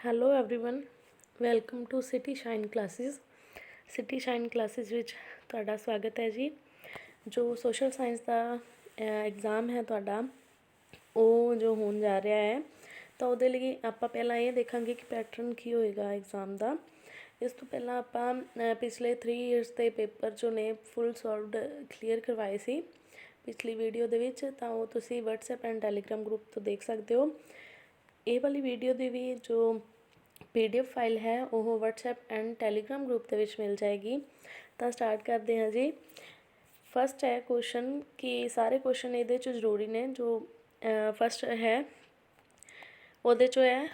Hello everyone, welcome to City Shine Classes. City Shine Classes ਵਿੱਚ ਤੁਹਾਡਾ ਸਵਾਗਤ ਹੈ ਜੀ। ਜੋ ਸੋਸ਼ਲ ਸਾਇੰਸ ਦਾ ਐਗਜ਼ਾਮ ਹੈ ਤੁਹਾਡਾ, ਉਹ ਜੋ ਹੋਣ ਜਾ ਰਿਹਾ ਹੈ, ਤਾਂ ਉਹਦੇ ਲਈ ਆਪਾਂ ਪਹਿਲਾਂ ਇਹ ਦੇਖਾਂਗੇ ਕਿ ਪੈਟਰਨ ਕੀ ਹੋਏਗਾ ਐਗਜ਼ਾਮ ਦਾ। ਇਸ ਤੋਂ ਪਹਿਲਾਂ ਆਪਾਂ ਪਿਛਲੇ 3 ਇਅਰਸ ਦੇ ਪੇਪਰ ਜੋ ਨੇ ਫੁੱਲ ਸੋਲਵਡ ਕਲੀਅਰ ਕਰਵਾਏ ਸੀ ਪਿਛਲੀ ਵੀਡੀਓ ਦੇ ਵਿੱਚ, ਤਾਂ ਉਹ ਤੁਸੀਂ ਵਟਸਐਪ ਐਂਡ ਟੈਲੀਗ੍ਰਾਮ ਗਰੁੱਪ ਤੋਂ ਦੇਖ ਸਕਦੇ ਹੋ। ਇਹ ਵਾਲੀ ਵੀਡੀਓ ਦੀ ਵੀ ਜੋ PDF ਫਾਈਲ ਹੈ ਉਹ ਵਟਸਐਪ ਐਂਡ ਟੈਲੀਗ੍ਰਾਮ ਗਰੁੱਪ ਦੇ ਵਿੱਚ ਮਿਲ ਜਾਏਗੀ। ਤਾਂ ਸਟਾਰਟ ਕਰਦੇ ਹਾਂ ਜੀ। ਫਸਟ ਹੈ ਕੁਐਸਚਨ ਕਿ ਸਾਰੇ ਕੁਐਸਚਨ ਇਹਦੇ 'ਚ ਜ਼ਰੂਰੀ ਨੇ। ਜੋ ਫਸਟ ਹੈ ਉਹਦੇ 'ਚੋਂ ਹੈ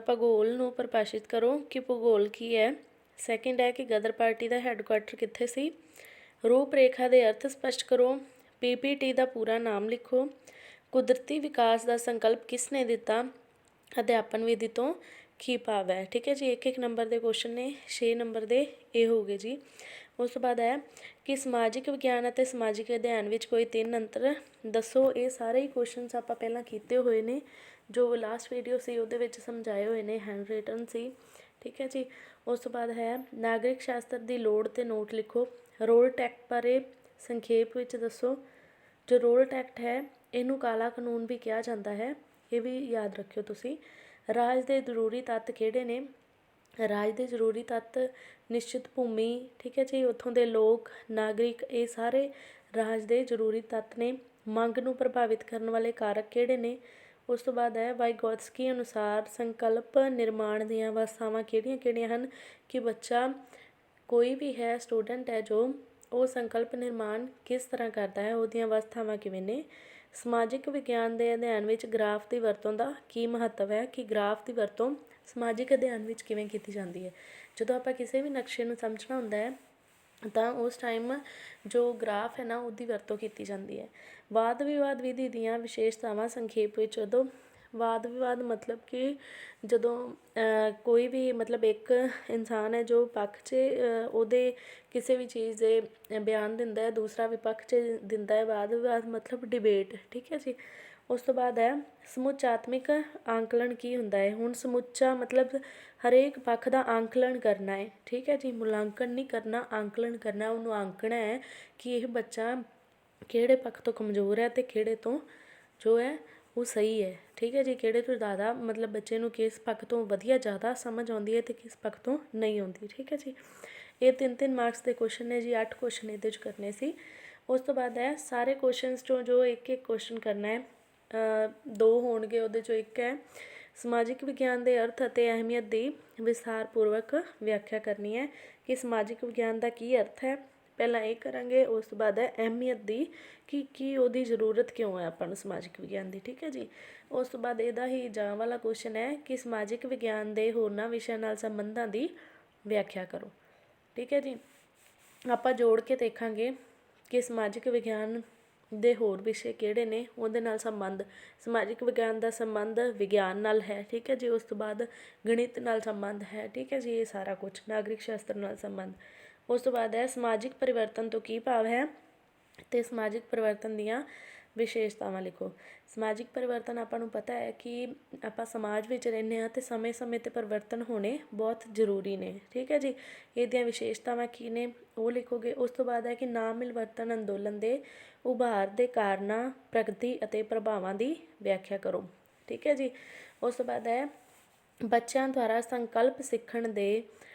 ਭੂਗੋਲ ਨੂੰ ਪਰਿਭਾਸ਼ਿਤ ਕਰੋ ਕਿ ਭੂਗੋਲ ਕੀ ਹੈ। ਸੈਕਿੰਡ ਹੈ ਕਿ ਗਦਰ ਪਾਰਟੀ ਦਾ ਹੈੱਡਕੁਆਟਰ ਕਿੱਥੇ ਸੀ। ਰੂਪ ਰੇਖਾ ਦੇ ਅਰਥ ਸਪਸ਼ਟ ਕਰੋ। PPT ਦਾ ਪੂਰਾ ਨਾਮ ਲਿਖੋ। ਕੁਦਰਤੀ ਵਿਕਾਸ ਦਾ ਸੰਕਲਪ ਕਿਸ ਨੇ ਦਿੱਤਾ। ਅਧਿਆਪਨ ਵਿਧੀ ਤੋਂ ਕੀ ਭਾਵ ਹੈ। ਠੀਕ ਹੈ ਜੀ, ਇੱਕ ਨੰਬਰ ਦੇ ਕੁਐਸਚਨ ਨੇ, 6 ਨੰਬਰ ਦੇ ਇਹ ਹੋ ਗਏ ਜੀ। ਉਸ ਤੋਂ ਬਾਅਦ ਹੈ ਕਿ ਸਮਾਜਿਕ ਵਿਗਿਆਨ ਅਤੇ ਸਮਾਜਿਕ ਅਧਿਐਨ ਵਿੱਚ ਕੋਈ 3 ਅੰਤਰ ਦੱਸੋ। ਇਹ ਸਾਰੇ ਹੀ ਕੁਐਸਚਨਸ ਆਪਾਂ ਪਹਿਲਾਂ ਕੀਤੇ ਹੋਏ ਨੇ, ਜੋ ਲਾਸਟ ਵੀਡੀਓ ਸੀ ਉਹਦੇ ਵਿੱਚ ਸਮਝਾਏ ਹੋਏ ਨੇ, ਹੈਂਡ ਰਿਟਨ ਸੀ। ਠੀਕ ਹੈ ਜੀ। ਉਸ ਤੋਂ ਬਾਅਦ ਹੈ ਨਾਗਰਿਕ ਸ਼ਾਸਤਰ ਦੀ ਲੋੜ ਤੇ ਨੋਟ ਲਿਖੋ। ਰੋਲ ਟੈਕਟ ਬਾਰੇ ਸੰਖੇਪ ਵਿੱਚ ਦੱਸੋ। ਜੋ ਰੋਲ ਟੈਕਟ ਹੈ ਇਹਨੂੰ ਕਾਲਾ ਕਾਨੂੰਨ ਵੀ ਕਿਹਾ ਜਾਂਦਾ ਹੈ, ਇਹ ਵੀ ਯਾਦ ਰੱਖਿਓ ਤੁਸੀਂ। ਰਾਜ ਦੇ ਜ਼ਰੂਰੀ ਤੱਤ ਕਿਹੜੇ ਨੇ। ਰਾਜ ਦੇ ਜ਼ਰੂਰੀ ਤੱਤ ਨਿਸ਼ਚਿਤ ਭੂਮੀ, ਠੀਕ ਹੈ ਜੀ, ਉੱਥੋਂ ਦੇ ਲੋਕ, ਨਾਗਰਿਕ, ਇਹ ਸਾਰੇ ਰਾਜ ਦੇ ਜ਼ਰੂਰੀ ਤੱਤ ਨੇ। ਮੰਗ ਨੂੰ ਪ੍ਰਭਾਵਿਤ ਕਰਨ ਵਾਲੇ ਕਾਰਕ ਕਿਹੜੇ ਨੇ। ਉਸ ਤੋਂ ਬਾਅਦ ਹੈ ਵਾਈਗੋਤਸਕੀ ਅਨੁਸਾਰ ਸੰਕਲਪ ਨਿਰਮਾਣ ਦੀਆਂ ਅਵਸਥਾਵਾਂ ਕਿਹੜੀਆਂ ਹਨ। ਕਿ ਬੱਚਾ ਕੋਈ ਵੀ ਹੈ, ਸਟੂਡੈਂਟ ਹੈ ਜੋ, ਉਹ ਸੰਕਲਪ ਨਿਰਮਾਣ ਕਿਸ ਤਰ੍ਹਾਂ ਕਰਦਾ ਹੈ, ਉਹਦੀਆਂ ਅਵਸਥਾਵਾਂ ਕਿਵੇਂ ਨੇ। ਸਮਾਜਿਕ ਵਿਗਿਆਨ ਦੇ ਅਧਿਐਨ ਵਿੱਚ ਗ੍ਰਾਫ ਦੀ ਵਰਤੋਂ ਦਾ ਕੀ ਮਹੱਤਵ ਹੈ। ਕਿ ਗ੍ਰਾਫ ਦੀ ਵਰਤੋਂ ਸਮਾਜਿਕ ਅਧਿਐਨ ਵਿੱਚ ਕਿਵੇਂ ਕੀਤੀ ਜਾਂਦੀ ਹੈ। ਜਦੋਂ ਆਪਾਂ ਕਿਸੇ ਵੀ ਨਕਸ਼ੇ ਨੂੰ ਸਮਝਣਾ ਹੁੰਦਾ ਹੈ ਤਾਂ ਉਸ ਟਾਈਮ ਜੋ ਗ੍ਰਾਫ ਹੈ ਨਾ, ਉਹਦੀ ਵਰਤੋਂ ਕੀਤੀ ਜਾਂਦੀ ਹੈ। ਵਾਦ ਵਿਵਾਦ ਵਿਧੀ ਦੀਆਂ ਵਿਸ਼ੇਸ਼ਤਾਵਾਂ ਸੰਖੇਪ ਵਿੱਚ। ਜਦੋਂ ਵਾਦ ਵਿਵਾਦ ਮਤਲਬ ਕਿ ਜਦੋਂ ਕੋਈ ਵੀ ਮਤਲਬ ਇੱਕ ਇਨਸਾਨ ਹੈ ਜੋ ਪੱਖ 'ਚ ਉਹਦੇ ਕਿਸੇ ਵੀ ਚੀਜ਼ ਦੇ ਬਿਆਨ ਦਿੰਦਾ ਹੈ, ਦੂਸਰਾ ਵੀ ਪੱਖ 'ਚ ਦਿੰਦਾ ਹੈ। ਵਾਦ ਵਿਵਾਦ ਮਤਲਬ ਡਿਬੇਟ। ਠੀਕ ਹੈ ਜੀ। ਉਸ ਤੋਂ ਬਾਅਦ ਹੈ ਸਮੁੱਚਾਤਮਿਕ ਆਂਕਲਨ ਕੀ ਹੁੰਦਾ ਹੈ। ਹੁਣ ਸਮੁੱਚਾ ਮਤਲਬ ਹਰੇਕ ਪੱਖ ਦਾ ਆਂਕਲਨ ਕਰਨਾ ਹੈ। ਠੀਕ ਹੈ ਜੀ, ਮੁਲਾਂਕਣ ਨਹੀਂ ਕਰਨਾ, ਆਂਕਲਨ ਕਰਨਾ। ਉਹਨੂੰ ਆਂਕਣਾ ਹੈ ਕਿ ਇਹ ਬੱਚਾ ਕਿਹੜੇ ਪੱਖ ਤੋਂ ਕਮਜ਼ੋਰ ਹੈ ਅਤੇ ਕਿਹੜੇ ਤੋਂ ਜੋ ਹੈ ਉਹ ਸਹੀ ਹੈ। ਠੀਕ ਹੈ ਜੀ, ਕਿਹੜੇ ਤੋਂ ਜ਼ਿਆਦਾ ਮਤਲਬ ਬੱਚੇ ਨੂੰ ਕਿਸ ਪੱਖ ਤੋਂ ਵਧੀਆ ਜ਼ਿਆਦਾ ਸਮਝ ਆਉਂਦੀ ਹੈ ਅਤੇ ਕਿਸ ਪੱਖ ਤੋਂ ਨਹੀਂ ਆਉਂਦੀ। ਠੀਕ ਹੈ ਜੀ। ਇਹ 3-3 ਮਾਰਕਸ ਦੇ ਕੁਐਸਚਨ ਨੇ ਜੀ, 8 ਕੁਐਸਚਨ ਇਹਦੇ 'ਚ ਕਰਨੇ ਸੀ। ਉਸ ਤੋਂ ਬਾਅਦ ਹੈ ਸਾਰੇ ਕੁਐਸਚਨਸ 'ਚੋਂ ਜੋ ਇੱਕ ਕੁਐਸਚਨ ਕਰਨਾ ਹੈ, 2 ਹੋਣਗੇ, ਉਹਦੇ 'ਚੋਂ ਇੱਕ ਹੈ ਸਮਾਜਿਕ ਵਿਗਿਆਨ ਦੇ ਅਰਥ ਅਤੇ ਅਹਿਮੀਅਤ ਦੀ ਵਿਸਥਾਰਪੂਰਵਕ ਵਿਆਖਿਆ ਕਰਨੀ ਹੈ। ਕਿ ਸਮਾਜਿਕ ਵਿਗਿਆਨ ਦਾ ਕੀ ਅਰਥ ਹੈ, ਪਹਿਲਾਂ ਇਹ ਕਰਾਂਗੇ। ਉਸ ਤੋਂ ਬਾਅਦ ਹੈ ਅਹਿਮੀਅਤ ਦੀ, ਕਿ ਉਹਦੀ ਜ਼ਰੂਰਤ ਕਿਉਂ ਹੈ ਆਪਾਂ ਨੂੰ ਸਮਾਜਿਕ ਵਿਗਿਆਨ ਦੀ। ਠੀਕ ਹੈ ਜੀ। ਉਸ ਤੋਂ ਬਾਅਦ ਇਹਦਾ ਹੀ ਜਾਂ ਵਾਲਾ ਕੁਐਸਚਨ ਹੈ ਕਿ ਸਮਾਜਿਕ ਵਿਗਿਆਨ ਦੇ ਹੋਰਨਾਂ ਵਿਸ਼ਿਆਂ ਨਾਲ ਸੰਬੰਧਾਂ ਦੀ ਵਿਆਖਿਆ ਕਰੋ। ਠੀਕ ਹੈ ਜੀ। ਆਪਾਂ ਜੋੜ ਕੇ ਦੇਖਾਂਗੇ ਕਿ ਸਮਾਜਿਕ ਵਿਗਿਆਨ ਦੇ ਹੋਰ ਵਿਸ਼ੇ ਕਿਹੜੇ ਨੇ, ਉਹਦੇ ਨਾਲ ਸੰਬੰਧ। ਸਮਾਜਿਕ ਵਿਗਿਆਨ ਦਾ ਸੰਬੰਧ ਵਿਗਿਆਨ ਨਾਲ ਹੈ। ਠੀਕ ਹੈ ਜੀ। ਉਸ ਤੋਂ ਬਾਅਦ ਗਣਿਤ ਨਾਲ ਸੰਬੰਧ ਹੈ। ਠੀਕ ਹੈ ਜੀ। ਇਹ ਸਾਰਾ ਕੁਛ ਨਾਗਰਿਕ ਸ਼ਾਸਤਰ ਨਾਲ ਸੰਬੰਧ। ਉਸ ਤੋਂ ਬਾਅਦ ਹੈ ਸਮਾਜਿਕ ਪਰਿਵਰਤਨ ਤੋਂ ਕੀ ਭਾਵ ਹੈ ਅਤੇ ਸਮਾਜਿਕ ਪਰਿਵਰਤਨ ਦੀਆਂ ਵਿਸ਼ੇਸ਼ਤਾਵਾਂ ਲਿਖੋ। ਸਮਾਜਿਕ ਪਰਿਵਰਤਨ ਆਪਾਂ ਨੂੰ ਪਤਾ ਹੈ ਕਿ ਆਪਾਂ ਸਮਾਜ ਵਿੱਚ ਰਹਿੰਦੇ ਹਾਂ ਅਤੇ ਸਮੇਂ-ਸਮੇਂ 'ਤੇ ਪਰਿਵਰਤਨ ਹੋਣੇ ਬਹੁਤ ਜ਼ਰੂਰੀ ਨੇ। ਠੀਕ ਹੈ ਜੀ। ਇਹਦੀਆਂ ਵਿਸ਼ੇਸ਼ਤਾਵਾਂ ਕੀ ਨੇ ਉਹ ਲਿਖੋਗੇ। ਉਸ ਤੋਂ ਬਾਅਦ ਹੈ ਕਿ ਨਾ ਮਿਲਵਰਤਨ ਅੰਦੋਲਨ ਦੇ ਉਭਾਰ ਦੇ ਕਾਰਨਾਂ, ਪ੍ਰਗਤੀ ਅਤੇ ਪ੍ਰਭਾਵਾਂ ਦੀ ਵਿਆਖਿਆ ਕਰੋ। ਠੀਕ ਹੈ ਜੀ। ਉਸ ਤੋਂ ਬਾਅਦ ਹੈ ਬੱਚਿਆਂ ਦੁਆਰਾ ਸੰਕਲਪ ਸਿੱਖਣ ਦੇ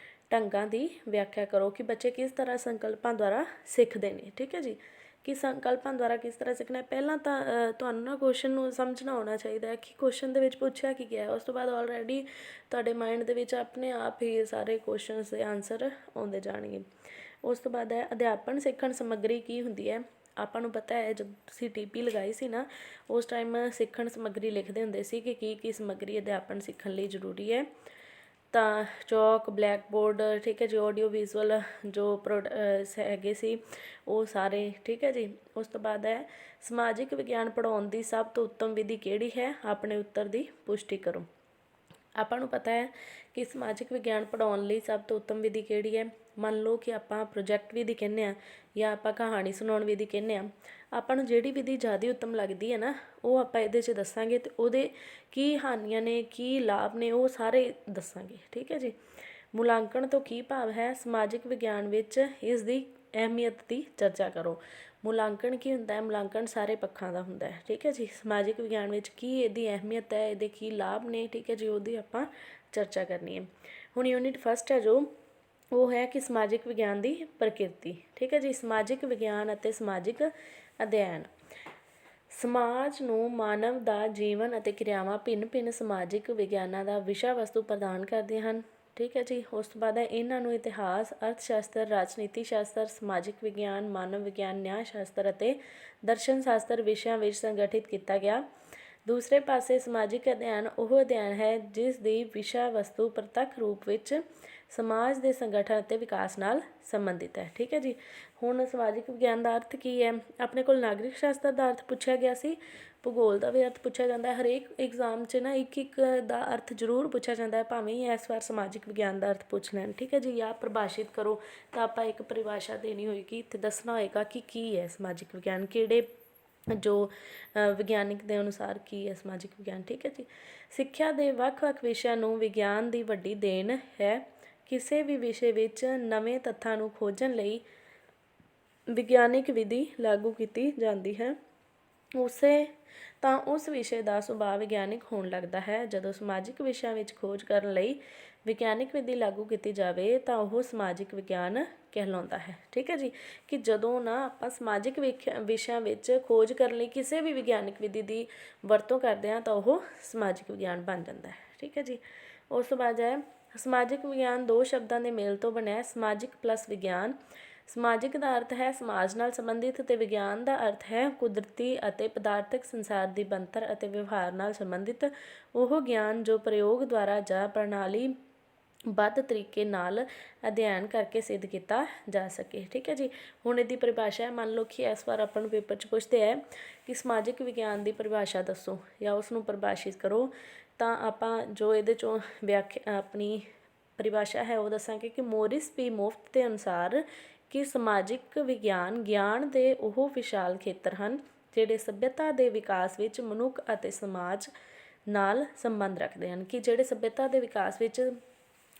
ਢੰਗਾਂ ਦੀ ਵਿਆਖਿਆ ਕਰੋ। ਕਿ ਬੱਚੇ ਕਿਸ ਤਰ੍ਹਾਂ ਸੰਕਲਪਾਂ ਦੁਆਰਾ ਸਿੱਖਦੇ ਨੇ। ਠੀਕ ਹੈ ਜੀ। ਕਿ ਸੰਕਲਪਾਂ ਦੁਆਰਾ ਕਿਸ ਤਰ੍ਹਾਂ ਸਿੱਖਣਾ। ਪਹਿਲਾਂ ਤਾਂ ਤੁਹਾਨੂੰ ਨਾ ਕੁਐਸਚਨ ਨੂੰ ਸਮਝਣਾ ਆਉਣਾ ਚਾਹੀਦਾ ਹੈ ਕਿ ਕੁਐਸਚਨ ਦੇ ਵਿੱਚ ਪੁੱਛਿਆ ਕੀ ਗਿਆ। ਉਸ ਤੋਂ ਬਾਅਦ ਆਲਰੇਡੀ ਤੁਹਾਡੇ ਮਾਇੰਡ ਦੇ ਵਿੱਚ ਆਪਣੇ ਆਪ ਹੀ ਸਾਰੇ ਕੁਐਸਚਨਸ ਦੇ ਆਨਸਰ ਆਉਂਦੇ ਜਾਣਗੇ। ਉਸ ਤੋਂ ਬਾਅਦ ਹੈ ਅਧਿਆਪਨ ਸਿੱਖਣ ਸਮੱਗਰੀ ਕੀ ਹੁੰਦੀ ਹੈ। ਆਪਾਂ ਨੂੰ ਪਤਾ ਹੈ ਜਦੋਂ ਤੁਸੀਂ TP ਲਗਾਈ ਸੀ ਨਾ, ਉਸ ਟਾਈਮ ਸਿੱਖਣ ਸਮੱਗਰੀ ਲਿਖਦੇ ਹੁੰਦੇ ਸੀ ਕਿ ਕੀ ਸਮੱਗਰੀ ਅਧਿਆਪਨ ਸਿੱਖਣ ਲਈ ਜ਼ਰੂਰੀ ਹੈ। ਤਾਂ ਚੌਕ, ਬਲੈਕ ਬੋਰਡ, ਠੀਕ ਹੈ ਜੀ, ਆਡੀਓ ਵਿਜ਼ੂਅਲ ਜੋ ਹੈਗੇ ਸੀ ਉਹ ਸਾਰੇ। ਠੀਕ ਹੈ ਜੀ। ਉਸ ਤੋਂ ਬਾਅਦ ਹੈ ਸਮਾਜਿਕ ਵਿਗਿਆਨ ਪੜ੍ਹਾਉਣ ਦੀ ਸਭ ਤੋਂ ਉੱਤਮ ਵਿਧੀ ਕਿਹੜੀ ਹੈ। ਆਪਣੇ ਉੱਤਰ ਦੀ ਪੁਸ਼ਟੀ ਕਰੋ। ਆਪਾਂ ਨੂੰ ਪਤਾ ਹੈ ਕਿ ਸਮਾਜਿਕ ਵਿਗਿਆਨ ਪੜ੍ਹਾਉਣ ਲਈ ਸਭ ਤੋਂ ਉੱਤਮ ਵਿਧੀ ਕਿਹੜੀ ਹੈ। ਮੰਨ ਲਓ ਕਿ ਆਪਾਂ ਪ੍ਰੋਜੈਕਟ ਵਿਧੀ ਕਹਿੰਦੇ ਹਾਂ ਜਾਂ ਆਪਾਂ ਕਹਾਣੀ ਸੁਣਾਉਣ ਵਿਧੀ ਕਹਿੰਦੇ ਹਾਂ। ਆਪਾਂ ਨੂੰ ਜਿਹੜੀ ਵਿਧੀ ਜ਼ਿਆਦਾ ਉੱਤਮ ਲੱਗਦੀ ਹੈ ਨਾ, ਉਹ ਆਪਾਂ ਇਹਦੇ 'ਚ ਦੱਸਾਂਗੇ ਅਤੇ ਉਹਦੇ ਕੀ ਹਾਨੀਆਂ ਨੇ, ਕੀ ਲਾਭ ਨੇ, ਉਹ ਸਾਰੇ ਦੱਸਾਂਗੇ। ਠੀਕ ਹੈ ਜੀ। ਮੁਲਾਂਕਣ ਤੋਂ ਕੀ ਭਾਵ ਹੈ? ਸਮਾਜਿਕ ਵਿਗਿਆਨ ਵਿੱਚ ਇਸ ਦੀ ਅਹਿਮੀਅਤ ਦੀ ਚਰਚਾ ਕਰੋ। ਮੁਲਾਂਕਣ ਕੀ ਹੁੰਦਾ ਹੈ? ਮੁਲਾਂਕਣ ਸਾਰੇ ਪੱਖਾਂ ਦਾ ਹੁੰਦਾ ਹੈ। ਠੀਕ ਹੈ ਜੀ। ਸਮਾਜਿਕ ਵਿਗਿਆਨ ਵਿੱਚ ਕੀ ਇਹਦੀ ਅਹਿਮੀਅਤ ਹੈ, ਇਹਦੇ ਕੀ ਲਾਭ ਨੇ, ਠੀਕ ਹੈ ਜੀ, ਉਹਦੀ ਆਪਾਂ ਚਰਚਾ ਕਰਨੀ ਹੈ। ਹੁਣ ਯੂਨਿਟ ਫਸਟ ਹੈ ਜੋ, ਉਹ ਹੈ ਕਿ ਸਮਾਜਿਕ ਵਿਗਿਆਨ ਦੀ ਪ੍ਰਕਿਰਤੀ। ਠੀਕ ਹੈ ਜੀ। ਸਮਾਜਿਕ ਵਿਗਿਆਨ ਅਤੇ ਸਮਾਜਿਕ ਅਧਿਐਨ। ਸਮਾਜ ਨੂੰ ਮਾਨਵ ਦਾ ਜੀਵਨ ਅਤੇ ਕਿਰਿਆਵਾਂ ਭਿੰਨ ਭਿੰਨ ਸਮਾਜਿਕ ਵਿਗਿਆਨਾਂ ਦਾ ਵਿਸ਼ਾ ਵਸਤੂ ਪ੍ਰਦਾਨ ਕਰਦੀਆਂ ਹਨ। ਠੀਕ ਹੈ ਜੀ। ਉਸ ਤੋਂ ਬਾਅਦ ਇਹਨਾਂ ਨੂੰ ਇਤਿਹਾਸ, ਅਰਥ ਸ਼ਾਸਤਰ, ਰਾਜਨੀਤੀ ਸ਼ਾਸਤਰ, ਸਮਾਜਿਕ ਵਿਗਿਆਨ, ਮਾਨਵ ਵਿਗਿਆਨ, ਨਿਆਂ ਸ਼ਾਸਤਰ ਅਤੇ ਦਰਸ਼ਨ ਸ਼ਾਸਤਰ ਵਿਸ਼ਿਆਂ ਵਿੱਚ ਸੰਗਠਿਤ ਕੀਤਾ ਗਿਆ। ਦੂਸਰੇ ਪਾਸੇ ਸਮਾਜਿਕ ਅਧਿਐਨ ਉਹ ਅਧਿਐਨ ਹੈ ਜਿਸ ਦੀ ਵਿਸ਼ਾ ਵਸਤੂ ਪ੍ਰਤੱਖ ਰੂਪ ਵਿੱਚ ਸਮਾਜ ਦੇ ਸੰਗਠਨ ਅਤੇ ਵਿਕਾਸ ਨਾਲ ਸੰਬੰਧਿਤ ਹੈ। ਠੀਕ ਹੈ ਜੀ। ਹੁਣ ਸਮਾਜਿਕ ਵਿਗਿਆਨ ਦਾ ਅਰਥ ਕੀ ਹੈ? ਆਪਣੇ ਕੋਲ ਨਾਗਰਿਕ ਸ਼ਾਸਤਰ ਦਾ ਅਰਥ ਪੁੱਛਿਆ ਗਿਆ ਸੀ, ਭੂਗੋਲ ਦਾ ਵੀ ਅਰਥ ਪੁੱਛਿਆ ਜਾਂਦਾ ਹੈ। ਹਰੇਕ ਐਗਜ਼ਾਮ 'ਚ ਨਾ ਇੱਕ ਇੱਕ ਦਾ ਅਰਥ ਜ਼ਰੂਰ ਪੁੱਛਿਆ ਜਾਂਦਾ ਹੈ, ਭਾਵੇਂ ਇਸ ਵਾਰ ਸਮਾਜਿਕ ਵਿਗਿਆਨ ਦਾ ਅਰਥ ਪੁੱਛ ਲੈਣ। ਠੀਕ ਹੈ ਜੀ। ਜਾਂ ਪ੍ਰਭਾਸ਼ਿਤ ਕਰੋ ਤਾਂ ਆਪਾਂ ਇੱਕ ਪਰਿਭਾਸ਼ਾ ਦੇਣੀ ਹੋਏਗੀ, ਇੱਥੇ ਦੱਸਣਾ ਹੋਏਗਾ ਕਿ ਕੀ ਹੈ ਸਮਾਜਿਕ ਵਿਗਿਆਨ, ਕਿਹੜੇ ਜੋ ਵਿਗਿਆਨਿਕ ਦੇ ਅਨੁਸਾਰ ਕੀ ਹੈ ਸਮਾਜਿਕ ਵਿਗਿਆਨ। ਠੀਕ ਹੈ ਜੀ। ਸਿੱਖਿਆ ਦੇ ਵੱਖ ਵੱਖ ਵਿਸ਼ਿਆਂ ਨੂੰ ਵਿਗਿਆਨ ਦੀ ਵੱਡੀ ਦੇਣ ਹੈ। ਕਿਸੇ ਵੀ ਵਿਸ਼ੇ ਵਿੱਚ ਨਵੇਂ ਤੱਥਾਂ ਨੂੰ ਖੋਜਣ ਲਈ ਵਿਗਿਆਨਿਕ ਵਿਧੀ ਲਾਗੂ ਕੀਤੀ ਜਾਂਦੀ ਹੈ। ਉਸ ਵਿਸ਼ੇ ਦਾ ਸੁਭਾਅ ਵਿਗਿਆਨਿਕ ਹੋਣ ਲੱਗਦਾ ਹੈ। ਜਦੋਂ ਸਮਾਜਿਕ ਵਿਸ਼ਿਆਂ ਵਿੱਚ ਖੋਜ ਕਰਨ ਲਈ ਵਿਗਿਆਨਿਕ ਵਿਧੀ ਲਾਗੂ ਕੀਤੀ ਜਾਵੇ ਤਾਂ ਉਹ ਸਮਾਜਿਕ ਵਿਗਿਆਨ ਕਹਿਲਾਉਂਦਾ ਹੈ। ਠੀਕ ਹੈ ਜੀ। ਕਿ ਜਦੋਂ ਨਾ ਆਪਾਂ ਸਮਾਜਿਕ ਵਿਸ਼ਿਆਂ ਵਿੱਚ ਖੋਜ ਕਰਨ ਲਈ ਕਿਸੇ ਵੀ ਵਿਗਿਆਨਿਕ ਵਿਧੀ ਦੀ ਵਰਤੋਂ ਕਰਦੇ ਹਾਂ ਤਾਂ ਉਹ ਸਮਾਜਿਕ ਵਿਗਿਆਨ ਬਣ ਜਾਂਦਾ ਹੈ। ਠੀਕ ਹੈ ਜੀ। ਉਸ ਤੋਂ ਬਾਅਦ ਹੈ ਸਮਾਜਿਕ ਵਿਗਿਆਨ ਦੋ ਸ਼ਬਦਾਂ ਦੇ ਮੇਲ ਤੋਂ ਬਣਿਆ, ਸਮਾਜਿਕ ਪਲੱਸ ਵਿਗਿਆਨ। ਸਮਾਜਿਕ ਦਾ ਅਰਥ ਹੈ ਸਮਾਜ ਨਾਲ ਸੰਬੰਧਿਤ ਅਤੇ ਵਿਗਿਆਨ ਦਾ ਅਰਥ ਹੈ ਕੁਦਰਤੀ ਅਤੇ ਪਦਾਰਥਕ ਸੰਸਾਰ ਦੀ ਬਣਤਰ ਅਤੇ ਵਿਵਹਾਰ ਨਾਲ ਸੰਬੰਧਿਤ ਉਹ ਗਿਆਨ ਜੋ ਪ੍ਰਯੋਗ ਦੁਆਰਾ ਜਾਂ ਪ੍ਰਣਾਲੀ ਬੱਧ ਤਰੀਕੇ ਨਾਲ ਅਧਿਐਨ ਕਰਕੇ ਸਿੱਧ ਕੀਤਾ ਜਾ ਸਕੇ। ਠੀਕ ਹੈ ਜੀ। ਹੁਣ ਇਹਦੀ ਪਰਿਭਾਸ਼ਾ ਹੈ, ਮੰਨ ਲਓ ਕਿ ਇਸ ਵਾਰ ਆਪਾਂ ਨੂੰ ਪੇਪਰ 'ਚ ਪੁੱਛਦੇ ਹੈ ਕਿ ਸਮਾਜਿਕ ਵਿਗਿਆਨ ਦੀ ਪਰਿਭਾਸ਼ਾ ਦੱਸੋ ਜਾਂ ਉਸ ਨੂੰ ਪਰਿਭਾਸ਼ਿਤ ਕਰੋ, ਤਾਂ ਆਪਾਂ ਜੋ ਇਹਦੇ 'ਚੋਂ ਆਪਣੀ ਪਰਿਭਾਸ਼ਾ ਹੈ ਉਹ ਦੱਸਾਂਗੇ ਕਿ ਮੋਰਿਸ ਪੀ ਮੁਫਤ ਦੇ ਅਨੁਸਾਰ ਕਿ ਸਮਾਜਿਕ ਵਿਗਿਆਨ ਗਿਆਨ ਦੇ ਉਹ ਵਿਸ਼ਾਲ ਖੇਤਰ ਹਨ ਜਿਹੜੇ ਸੱਭਿਅਤਾ ਦੇ ਵਿਕਾਸ ਵਿੱਚ ਮਨੁੱਖ ਅਤੇ ਸਮਾਜ ਨਾਲ ਸੰਬੰਧ ਰੱਖਦੇ ਹਨ। ਕਿ ਜਿਹੜੇ ਸੱਭਿਅਤਾ ਦੇ ਵਿਕਾਸ ਵਿੱਚ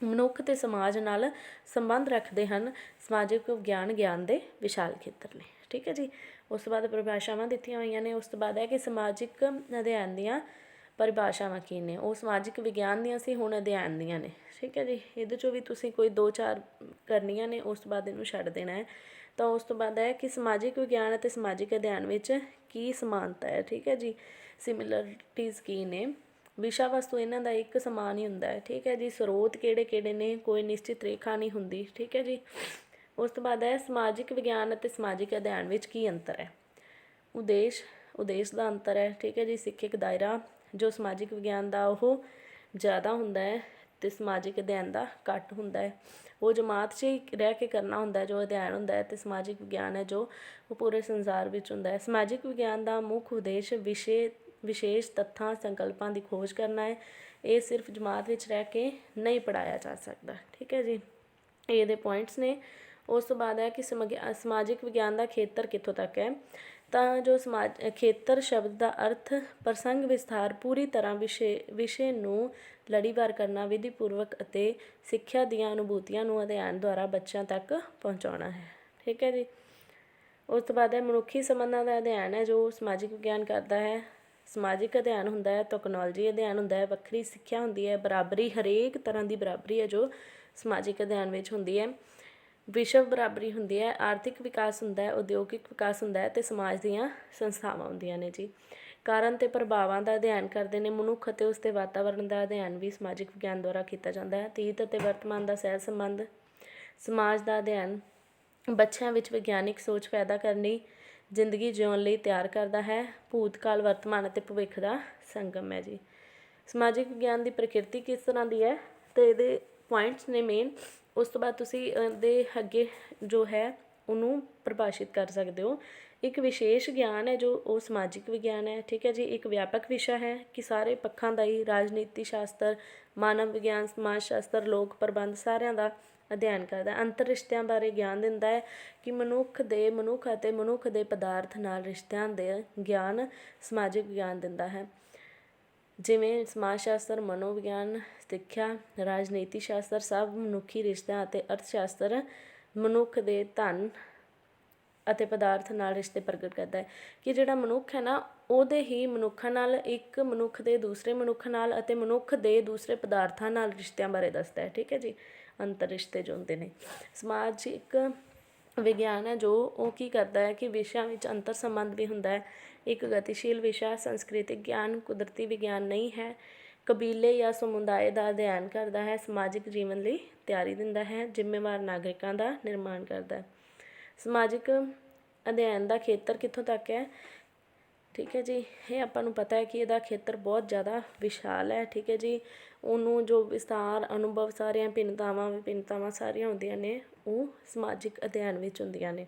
ਮਨੁੱਖ ਅਤੇ ਸਮਾਜ ਨਾਲ ਸੰਬੰਧ ਰੱਖਦੇ ਹਨ, ਸਮਾਜਿਕ ਵਿਗਿਆਨ ਗਿਆਨ ਦੇ ਵਿਸ਼ਾਲ ਖੇਤਰ ਨੇ। ਠੀਕ ਹੈ ਜੀ। ਉਸ ਤੋਂ ਬਾਅਦ ਪਰਿਭਾਸ਼ਾਵਾਂ ਦਿੱਤੀਆਂ ਹੋਈਆਂ ਨੇ। ਉਸ ਤੋਂ ਬਾਅਦ ਹੈ ਕਿ ਸਮਾਜਿਕ ਅਧਿਐਨ ਦੀਆਂ ਪਰਿਭਾਸ਼ਾਵਾਂ ਕੀ ਨੇ। ਉਹ ਸਮਾਜਿਕ ਵਿਗਿਆਨ ਦੀਆਂ ਸੀ, ਹੁਣ ਅਧਿਐਨ ਦੀਆਂ ਨੇ। ਠੀਕ ਹੈ ਜੀ। ਇਹਦੇ 'ਚੋਂ ਵੀ ਤੁਸੀਂ ਕੋਈ 2-4 ਕਰਨੀਆਂ ਨੇ, ਉਸ ਤੋਂ ਬਾਅਦ ਇਹਨੂੰ ਛੱਡ ਦੇਣਾ ਹੈ। ਤਾਂ ਉਸ ਤੋਂ ਬਾਅਦ ਹੈ ਕਿ ਸਮਾਜਿਕ ਵਿਗਿਆਨ ਅਤੇ ਸਮਾਜਿਕ ਅਧਿਐਨ ਵਿੱਚ ਕੀ ਸਮਾਨਤਾ ਹੈ। ਠੀਕ ਹੈ ਜੀ। ਸਿਮਿਲਰਿਟੀਜ਼ ਕੀ ਨੇ। ਵਿਸ਼ਾ ਵਸਤੂ ਇਹਨਾਂ ਦਾ ਇੱਕ ਸਮਾਨ ਹੀ ਹੁੰਦਾ ਹੈ। ਠੀਕ ਹੈ ਜੀ। ਸਰੋਤ ਕਿਹੜੇ ਕਿਹੜੇ ਨੇ, ਕੋਈ ਨਿਸ਼ਚਿਤ ਰੇਖਾ ਨਹੀਂ ਹੁੰਦੀ। ਠੀਕ ਹੈ ਜੀ। ਉਸ ਤੋਂ ਬਾਅਦ ਹੈ ਸਮਾਜਿਕ ਵਿਗਿਆਨ ਅਤੇ ਸਮਾਜਿਕ ਅਧਿਐਨ ਵਿੱਚ ਕੀ ਅੰਤਰ ਹੈ। ਉਦੇਸ਼ ਦਾ ਅੰਤਰ ਹੈ। ਠੀਕ ਹੈ ਜੀ। ਸਿੱਖਿਅਕ ਦਾਇਰਾ ਜੋ ਸਮਾਜਿਕ ਵਿਗਿਆਨ ਦਾ ਉਹ ਜ਼ਿਆਦਾ ਹੁੰਦਾ ਹੈ ਅਤੇ ਸਮਾਜਿਕ ਅਧਿਐਨ ਦਾ ਘੱਟ ਹੁੰਦਾ ਹੈ। ਉਹ ਜਮਾਤ 'ਚ ਹੀ ਰਹਿ ਕੇ ਕਰਨਾ ਹੁੰਦਾ ਜੋ ਅਧਿਐਨ ਹੁੰਦਾ ਹੈ, ਅਤੇ ਸਮਾਜਿਕ ਵਿਗਿਆਨ ਹੈ ਜੋ ਉਹ ਪੂਰੇ ਸੰਸਾਰ ਵਿੱਚ ਹੁੰਦਾ ਹੈ। ਸਮਾਜਿਕ ਵਿਗਿਆਨ ਦਾ ਮੁੱਖ ਉਦੇਸ਼ ਵਿਸ਼ੇਸ਼ ਤੱਥਾਂ ਸੰਕਲਪਾਂ ਦੀ ਖੋਜ ਕਰਨਾ ਹੈ। ਇਹ ਸਿਰਫ ਜਮਾਤ ਵਿੱਚ ਰਹਿ ਕੇ ਨਹੀਂ ਪੜ੍ਹਾਇਆ ਜਾ ਸਕਦਾ। ਠੀਕ ਹੈ ਜੀ। ਇਹਦੇ ਪੁਆਇੰਟਸ ਨੇ। ਉਸ ਤੋਂ ਬਾਅਦ ਹੈ ਕਿ ਸਮਾਜਿਕ ਵਿਗਿਆਨ ਦਾ ਖੇਤਰ ਕਿੱਥੋਂ ਤੱਕ ਹੈ। ਤਾਂ ਜੋ ਖੇਤਰ ਸ਼ਬਦ ਦਾ ਅਰਥ ਪ੍ਰਸੰਗ ਵਿਸਥਾਰ ਪੂਰੀ ਤਰ੍ਹਾਂ ਵਿਸ਼ੇ ਨੂੰ ਲੜੀਵਾਰ ਕਰਨਾ, ਵਿਧੀਪੂਰਵਕ ਅਤੇ ਸਿੱਖਿਆ ਦੀਆਂ ਅਨੁਭੂਤੀਆਂ ਨੂੰ ਅਧਿਐਨ ਦੁਆਰਾ ਬੱਚਿਆਂ ਤੱਕ ਪਹੁੰਚਾਉਣਾ ਹੈ। ਠੀਕ ਹੈ ਜੀ। ਉਸ ਤੋਂ ਬਾਅਦ ਹੈ ਮਨੁੱਖੀ ਸੰਬੰਧਾਂ ਦਾ ਅਧਿਐਨ ਹੈ ਜੋ ਸਮਾਜਿਕ ਵਿਗਿਆਨ ਕਰਦਾ ਹੈ। ਸਮਾਜਿਕ ਅਧਿਐਨ ਹੁੰਦਾ ਹੈ, ਟੈਕਨੋਲੋਜੀ ਅਧਿਐਨ ਹੁੰਦਾ ਹੈ, ਵੱਖਰੀ ਸਿੱਖਿਆ ਹੁੰਦੀ ਹੈ, ਬਰਾਬਰੀ, ਹਰੇਕ ਤਰ੍ਹਾਂ ਦੀ ਬਰਾਬਰੀ ਹੈ ਜੋ ਸਮਾਜਿਕ ਅਧਿਐਨ ਵਿੱਚ ਹੁੰਦੀ ਹੈ। ਵਿਸ਼ਵ ਬਰਾਬਰੀ ਹੁੰਦੀ ਹੈ, ਆਰਥਿਕ ਵਿਕਾਸ ਹੁੰਦਾ ਹੈ, ਉਦਯੋਗਿਕ ਵਿਕਾਸ ਹੁੰਦਾ ਹੈ ਅਤੇ ਸਮਾਜ ਦੀਆਂ ਸੰਸਥਾਵਾਂ ਹੁੰਦੀਆਂ ਨੇ ਜੀ। ਕਾਰਨ ਅਤੇ ਪ੍ਰਭਾਵਾਂ ਦਾ ਅਧਿਐਨ ਕਰਦੇ ਨੇ। ਮਨੁੱਖ ਅਤੇ ਉਸਦੇ ਵਾਤਾਵਰਣ ਦਾ ਅਧਿਐਨ ਵੀ ਸਮਾਜਿਕ ਵਿਗਿਆਨ ਦੁਆਰਾ ਕੀਤਾ ਜਾਂਦਾ ਹੈ। ਅਤੀਤ ਅਤੇ ਵਰਤਮਾਨ ਦਾ ਸਹਿ ਸੰਬੰਧ। ਸਮਾਜ ਦਾ ਅਧਿਐਨ ਬੱਚਿਆਂ ਵਿੱਚ ਵਿਗਿਆਨਿਕ ਸੋਚ ਪੈਦਾ ਕਰਨੀ, ਜ਼ਿੰਦਗੀ ਜਿਉਣ ਲਈ ਤਿਆਰ ਕਰਦਾ ਹੈ। ਭੂਤਕਾਲ, ਵਰਤਮਾਨ ਅਤੇ ਭਵਿੱਖ ਦਾ ਸੰਗਮ ਹੈ ਜੀ। ਸਮਾਜਿਕ ਵਿਗਿਆਨ ਦੀ ਪ੍ਰਕਿਰਤੀ ਕਿਸ ਤਰ੍ਹਾਂ ਦੀ ਹੈ ਅਤੇ ਇਹਦੇ ਪੁਆਇੰਟਸ ਨੇ ਮੇਨ। ਉਸ ਤੋਂ ਬਾਅਦ ਤੁਸੀਂ ਇਹਦੇ ਅੱਗੇ ਜੋ ਹੈ ਉਹਨੂੰ ਪਰਿਭਾਸ਼ਿਤ ਕਰ ਸਕਦੇ ਹੋ ਇੱਕ ਵਿਸ਼ੇਸ਼ ਗਿਆਨ ਹੈ ਜੋ ਉਹ ਸਮਾਜਿਕ ਵਿਗਿਆਨ ਹੈ। ਠੀਕ ਹੈ ਜੀ। ਇੱਕ ਵਿਆਪਕ ਵਿਸ਼ਾ ਹੈ ਕਿ ਸਾਰੇ ਪੱਖਾਂ ਦਾ ਹੀ ਰਾਜਨੀਤੀ ਸ਼ਾਸਤਰ, ਮਾਨਵ ਵਿਗਿਆਨ, ਸਮਾਜ ਸ਼ਾਸਤਰ, ਲੋਕ ਪ੍ਰਬੰਧ ਸਾਰਿਆਂ ਦਾ ਅਧਿਐਨ ਕਰਦਾ ਹੈ। ਅੰਤਰ ਰਿਸ਼ਤਿਆਂ ਬਾਰੇ ਗਿਆਨ ਦਿੰਦਾ ਹੈ ਕਿ ਮਨੁੱਖ ਅਤੇ ਮਨੁੱਖ ਦੇ ਪਦਾਰਥ ਨਾਲ ਰਿਸ਼ਤਿਆਂ ਦੇ ਗਿਆਨ ਸਮਾਜਿਕ ਵਿਗਿਆਨ ਦਿੰਦਾ ਹੈ। ਜਿਵੇਂ ਸਮਾਜ ਸ਼ਾਸਤਰ, ਮਨੋਵਿਗਿਆਨ, ਸਿੱਖਿਆ, ਰਾਜਨੀਤੀ ਸ਼ਾਸਤਰ ਸਭ ਮਨੁੱਖੀ ਰਿਸ਼ਤਿਆਂ ਅਤੇ ਅਰਥ ਸ਼ਾਸਤਰ ਮਨੁੱਖ ਦੇ ਧਨ ਅਤੇ ਪਦਾਰਥ ਨਾਲ ਰਿਸ਼ਤੇ ਪ੍ਰਗਟ ਕਰਦਾ ਹੈ ਕਿ ਜਿਹੜਾ ਮਨੁੱਖ ਹੈ ਨਾ ਉਹਦੇ ਹੀ ਮਨੁੱਖਾਂ ਨਾਲ, ਇੱਕ ਮਨੁੱਖ ਦੇ ਦੂਸਰੇ ਮਨੁੱਖ ਨਾਲ ਅਤੇ ਮਨੁੱਖ ਦੇ ਦੂਸਰੇ ਪਦਾਰਥਾਂ ਨਾਲ ਰਿਸ਼ਤਿਆਂ ਬਾਰੇ ਦੱਸਦਾ ਹੈ। ਠੀਕ ਹੈ ਜੀ। ਅੰਤਰ ਰਿਸ਼ਤੇ ਜੋ ਹੁੰਦੇ ਨੇ। ਸਮਾਜਿਕ ਵਿਗਿਆਨ ਹੈ ਜੋ ਉਹ ਕੀ ਕਰਦਾ ਹੈ ਕਿ ਵਿਸ਼ਿਆਂ ਵਿੱਚ ਅੰਤਰ ਸੰਬੰਧ ਵੀ ਹੁੰਦਾ ਹੈ। ਇੱਕ ਗਤੀਸ਼ੀਲ ਵਿਸ਼ਾ ਸੰਸਕ੍ਰਿਤਿਕ ਗਿਆਨ ਕੁਦਰਤੀ ਵਿਗਿਆਨ ਨਹੀਂ ਹੈ। ਕਬੀਲੇ ਜਾਂ ਸਮੁਦਾਇ ਦਾ ਅਧਿਐਨ ਕਰਦਾ ਹੈ। ਸਮਾਜਿਕ ਜੀਵਨ ਲਈ ਤਿਆਰੀ ਦਿੰਦਾ ਹੈ। ਜ਼ਿੰਮੇਵਾਰ ਨਾਗਰਿਕਾਂ ਦਾ ਨਿਰਮਾਣ ਕਰਦਾ ਹੈ। ਸਮਾਜਿਕ ਅਧਿਐਨ ਦਾ ਖੇਤਰ ਕਿੱਥੋਂ ਤੱਕ ਹੈ? ਠੀਕ ਹੈ ਜੀ। ਇਹ ਆਪਾਂ ਨੂੰ ਪਤਾ ਹੈ ਕਿ ਇਹਦਾ ਖੇਤਰ ਬਹੁਤ ਜ਼ਿਆਦਾ ਵਿਸ਼ਾਲ ਹੈ। ਠੀਕ ਹੈ ਜੀ। ਉਹਨੂੰ ਜੋ ਵਿਸਤਾਰ, ਅਨੁਭਵ, ਸਾਰੀਆਂ ਵਿਭਿੰਨਤਾਵਾਂ ਸਾਰੀਆਂ ਹੁੰਦੀਆਂ ਨੇ ਉਹ ਸਮਾਜਿਕ ਅਧਿਐਨ ਵਿੱਚ ਹੁੰਦੀਆਂ ਨੇ।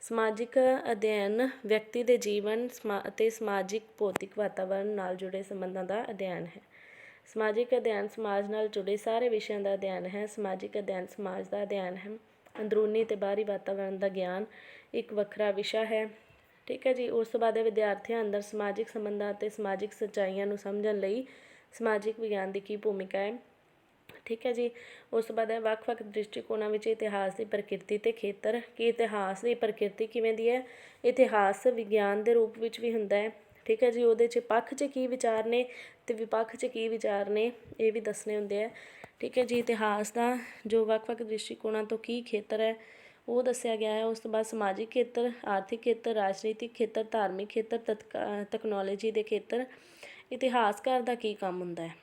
ਸਮਾਜਿਕ ਅਧਿਐਨ ਵਿਅਕਤੀ ਦੇ ਜੀਵਨ ਅਤੇ ਸਮਾਜਿਕ ਭੌਤਿਕ ਵਾਤਾਵਰਨ ਨਾਲ ਜੁੜੇ ਸੰਬੰਧਾਂ ਦਾ ਅਧਿਐਨ ਹੈ। ਸਮਾਜਿਕ ਅਧਿਐਨ ਸਮਾਜ ਨਾਲ ਜੁੜੇ ਸਾਰੇ ਵਿਸ਼ਿਆਂ ਦਾ ਅਧਿਐਨ ਹੈ। ਸਮਾਜਿਕ ਅਧਿਐਨ ਸਮਾਜ ਦਾ ਅਧਿਐਨ ਹੈ। ਅੰਦਰੂਨੀ ਅਤੇ ਬਾਹਰੀ ਵਾਤਾਵਰਨ ਦਾ ਗਿਆਨ ਇੱਕ ਵੱਖਰਾ ਵਿਸ਼ਾ ਹੈ। ਠੀਕ ਹੈ ਜੀ। ਉਸ ਤੋਂ ਬਾਅਦ ਵਿਦਿਆਰਥੀਆਂ ਅੰਦਰ ਸਮਾਜਿਕ ਸੰਬੰਧਾਂ ਅਤੇ ਸਮਾਜਿਕ ਸੱਚਾਈਆਂ ਨੂੰ ਸਮਝਣ ਲਈ ਸਮਾਜਿਕ ਵਿਗਿਆਨ ਦੀ ਕੀ ਭੂਮਿਕਾ ਹੈ। ਠੀਕ ਹੈ ਜੀ। ਉਸ ਤੋਂ ਬਾਅਦ ਵੱਖ-ਵੱਖ ਦ੍ਰਿਸ਼ਟੀਕੋਣਾਂ ਵਿੱਚ ਇਤਿਹਾਸ ਦੀ ਪ੍ਰਕਿਰਤੀ ਅਤੇ ਖੇਤਰ। ਕਿ ਇਤਿਹਾਸ ਦੀ ਪ੍ਰਕਿਰਤੀ ਕਿਵੇਂ ਦੀ ਹੈ? ਇਤਿਹਾਸ ਵਿਗਿਆਨ ਦੇ ਰੂਪ ਵਿੱਚ ਵੀ ਹੁੰਦਾ ਹੈ। ਠੀਕ ਹੈ ਜੀ। ਉਹਦੇ 'ਚ ਪੱਖ 'ਚ ਕੀ ਵਿਚਾਰ ਨੇ ਅਤੇ ਵਿਪੱਖ 'ਚ ਕੀ ਵਿਚਾਰ ਨੇ ਇਹ ਵੀ ਦੱਸਣੇ ਹੁੰਦੇ ਆ। ਠੀਕ ਹੈ ਜੀ। ਇਤਿਹਾਸ ਦਾ ਜੋ ਵੱਖ-ਵੱਖ ਦ੍ਰਿਸ਼ਟੀਕੋਣਾਂ ਤੋਂ ਕੀ ਖੇਤਰ ਹੈ ਉਹ ਦੱਸਿਆ ਗਿਆ ਹੈ। ਉਸ ਤੋਂ ਬਾਅਦ ਸਮਾਜਿਕ ਖੇਤਰ, ਆਰਥਿਕ ਖੇਤਰ, ਰਾਜਨੀਤਿਕ ਖੇਤਰ, ਧਾਰਮਿਕ ਖੇਤਰ, ਤਕਨੋਲੋਜੀ ਦੇ ਖੇਤਰ। ਇਤਿਹਾਸਕਾਰ ਦਾ ਕੀ ਕੰਮ ਹੁੰਦਾ ਹੈ?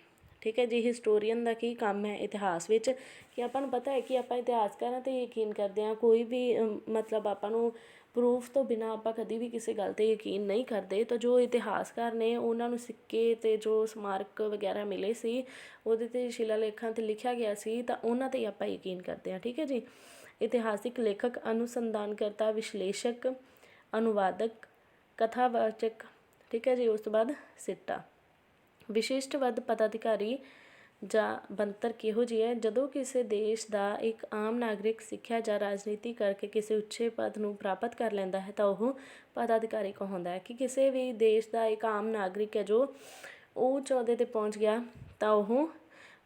ਠੀਕ ਹੈ ਜੀ। ਹਿਸਟੋਰੀਅਨ ਦਾ ਕੀ ਕੰਮ ਹੈ ਇਤਿਹਾਸ ਵਿੱਚ? ਕਿ ਆਪਾਂ ਨੂੰ ਪਤਾ ਹੈ ਕਿ ਆਪਾਂ ਇਤਿਹਾਸਕਾਰਾਂ 'ਤੇ ਯਕੀਨ ਕਰਦੇ ਹਾਂ। ਕੋਈ ਵੀ ਮਤਲਬ ਆਪਾਂ ਨੂੰ ਪ੍ਰੂਫ ਤੋਂ ਬਿਨਾਂ ਆਪਾਂ ਕਦੀ ਵੀ ਕਿਸੇ ਗੱਲ 'ਤੇ ਯਕੀਨ ਨਹੀਂ ਕਰਦੇ। ਤਾਂ ਜੋ ਇਤਿਹਾਸਕਾਰ ਨੇ ਉਹਨਾਂ ਨੂੰ ਸਿੱਕੇ ਅਤੇ ਜੋ ਸਮਾਰਕ ਵਗੈਰਾ ਮਿਲੇ ਸੀ ਉਹਦੇ 'ਤੇ ਸ਼ਿਲਾਲੇਖਾਂ 'ਤੇ ਲਿਖਿਆ ਗਿਆ ਸੀ ਤਾਂ ਉਹਨਾਂ 'ਤੇ ਹੀ ਆਪਾਂ ਯਕੀਨ ਕਰਦੇ ਹਾਂ। ਠੀਕ ਹੈ ਜੀ। ਇਤਿਹਾਸਿਕ ਲੇਖਕ, ਅਨੁਸੰਧਾਨਕਰਤਾ, ਵਿਸ਼ਲੇਸ਼ਕ, ਅਨੁਵਾਦਕ, ਕਥਾਵਾਚਕ। ਠੀਕ ਹੈ ਜੀ। ਉਸ ਤੋਂ ਬਾਅਦ ਸਿੱਟਾ। ਵਿਸ਼ਿਸ਼ਟ ਵੱਧ ਪਦਾਧਿਕਾਰੀ ਜਾਂ ਬਣਤਰ ਕਿਹੋ ਜਿਹੀ ਹੈ? ਜਦੋਂ ਕਿਸੇ ਦੇਸ਼ ਦਾ ਇੱਕ ਆਮ ਨਾਗਰਿਕ ਸਿੱਖਿਆ ਜਾਂ ਰਾਜਨੀਤੀ ਕਰਕੇ ਕਿਸੇ ਉੱਚੇ ਪਦ ਨੂੰ ਪ੍ਰਾਪਤ ਕਰ ਲੈਂਦਾ ਹੈ ਤਾਂ ਉਹ ਪਦਾਧਿਕਾਰੀ ਕਹਾਉਂਦਾ ਹੈ। ਕਿ ਕਿਸੇ ਵੀ ਦੇਸ਼ ਦਾ ਇੱਕ ਆਮ ਨਾਗਰਿਕ ਹੈ ਜੋ ਉਹ ਉੱਚ ਅਹੁਦੇ 'ਤੇ ਪਹੁੰਚ ਗਿਆ ਤਾਂ ਉਹ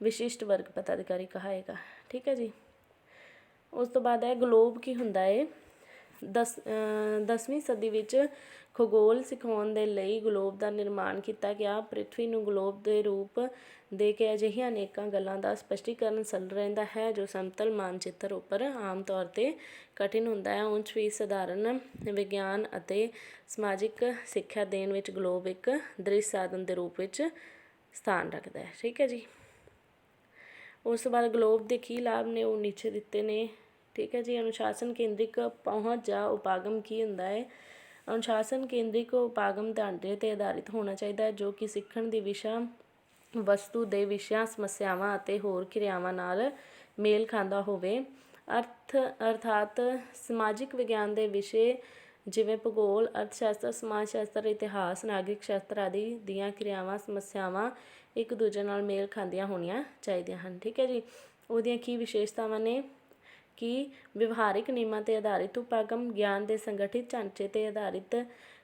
ਵਿਸ਼ਿਸ਼ਟ ਵਰਗ ਪਦਾਧਿਕਾਰੀ ਕਹਾਏਗਾ। ਠੀਕ ਹੈ ਜੀ। ਉਸ ਤੋਂ ਬਾਅਦ ਹੈ ਗਲੋਬ ਕੀ ਹੁੰਦਾ ਹੈ? 10ਵੀਂ ਸਦੀ ਵਿੱਚ ਖਗੋਲ ਸਿਖਾਉਣ ਦੇ ਲਈ ਗਲੋਬ ਦਾ ਨਿਰਮਾਣ ਕੀਤਾ ਗਿਆ। ਪ੍ਰਿਥਵੀ ਨੂੰ ਗਲੋਬ ਦੇ ਰੂਪ ਦੇ ਕੇ ਅਜਿਹੀਆਂ ਅਨੇਕਾਂ ਗੱਲਾਂ ਦਾ ਸਪਸ਼ਟੀਕਰਨ ਸਰਲ ਰਹਿੰਦਾ ਹੈ ਜੋ ਸਮਤਲ ਮਾਨਚਿੱਤਰ ਉੱਪਰ ਆਮ ਤੌਰ 'ਤੇ ਕਠਿਨ ਹੁੰਦਾ ਹੈ। ਉਂਝ ਵੀ ਸਧਾਰਨ ਵਿਗਿਆਨ ਅਤੇ ਸਮਾਜਿਕ ਸਿੱਖਿਆ ਦੇਣ ਵਿੱਚ ਗਲੋਬ ਇੱਕ ਦ੍ਰਿਸ਼ ਸਾਧਨ ਦੇ ਰੂਪ ਵਿੱਚ ਸਥਾਨ ਰੱਖਦਾ ਹੈ। ਠੀਕ ਹੈ ਜੀ। ਉਸ ਤੋਂ ਬਾਅਦ ਗਲੋਬ ਦੇ ਕੀ ਲਾਭ ਨੇ ਉਹ ਨੀਚੇ ਦਿੱਤੇ ਨੇ। ਠੀਕ ਹੈ ਜੀ। ਅਨੁਸ਼ਾਸਨ ਕੇਂਦਰਿਕ ਪਹੁੰਚ ਜਾਂ ਉਪਾਗਮ ਕੀ ਹੁੰਦਾ ਹੈ? ਅਨੁਸ਼ਾਸਨ ਕੇਂਦਰਿਕ ਉਪਾਗਮ ਢਾਂਚੇ 'ਤੇ ਆਧਾਰਿਤ ਹੋਣਾ ਚਾਹੀਦਾ ਹੈ ਜੋ ਕਿ ਸਿੱਖਣ ਦੀ ਵਿਸ਼ਾ ਵਸਤੂ ਦੇ ਵਿਸ਼ਿਆਂ, ਸਮੱਸਿਆਵਾਂ ਅਤੇ ਹੋਰ ਕਿਰਿਆਵਾਂ ਨਾਲ ਮੇਲ ਖਾਂਦਾ ਹੋਵੇ। ਅਰਥਾਤ ਸਮਾਜਿਕ ਵਿਗਿਆਨ ਦੇ ਵਿਸ਼ੇ ਜਿਵੇਂ ਭੂਗੋਲ, ਅਰਥ ਸ਼ਾਸਤਰ, ਸਮਾਜ ਸ਼ਾਸਤਰ, ਇਤਿਹਾਸ, ਨਾਗਰਿਕ ਸ਼ਾਸਤਰ ਆਦਿ ਦੀਆਂ ਕਿਰਿਆਵਾਂ, ਸਮੱਸਿਆਵਾਂ ਇੱਕ ਦੂਜੇ ਨਾਲ ਮੇਲ ਖਾਂਦੀਆਂ ਹੋਣੀਆਂ ਚਾਹੀਦੀਆਂ ਹਨ। ਠੀਕ ਹੈ ਜੀ। ਉਹਦੀਆਂ ਕੀ ਵਿਸ਼ੇਸ਼ਤਾਵਾਂ ਨੇ? ਕਿ ਵਿਵਹਾਰਿਕ ਨਿਯਮਾਂ 'ਤੇ ਆਧਾਰਿਤ ਉਪਾਗਮ, ਗਿਆਨ ਦੇ ਸੰਗਠਿਤ ਢਾਂਚੇ 'ਤੇ ਆਧਾਰਿਤ